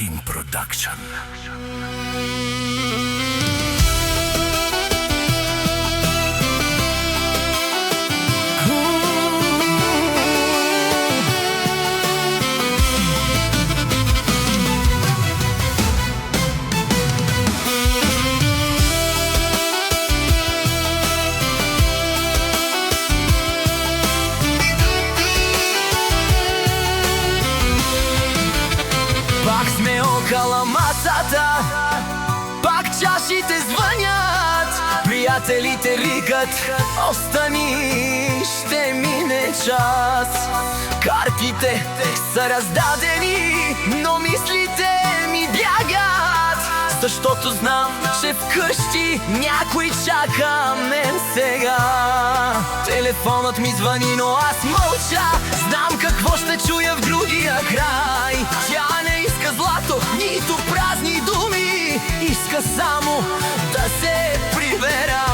King Production. Пак сме около масата, пак чашите звънят, приятелите викат: остани, ще мине час. Картите са раздадени, но мислите ми бягат, защото знам, че вкъщи някой чака мен сега. Телефонът ми звъни, но аз мълча, знам какво ще чуя в другия край. Тя не иска злато, нито празни думи, иска само да се прибера.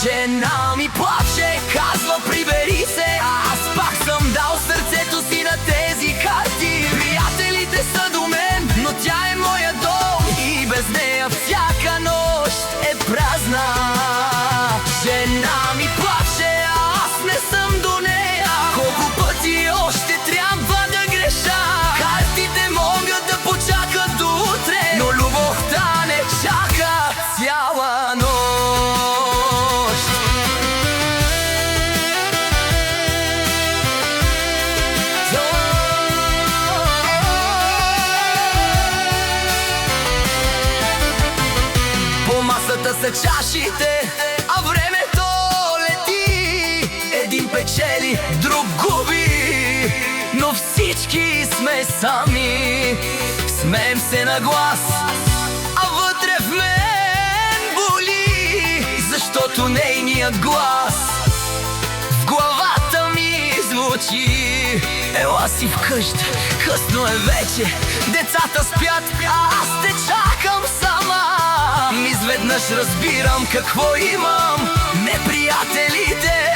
Жена ми плаче, казва: прибери се. Аз пак съм дал сърцето си на тези карти. Приятелите са до мен, но тя е моя дом и без нея всяка нощ е празна. Жена ми плаче, аз не съм до нея. Колко пъти още трябва да греша? Картите могат да почакат до утре, но любовта не чака цяла нощ. По масата са чашите, а времето лети. Един печели, друг губи, но всички сме сами. Смеем се на глас, а вътре в мен боли, защото нейният глас в главата ми звучи: ела си вкъщи, късно е вече, децата спят, а аз те чакам сама. Изведнъж разбирам какво имам, неприятелите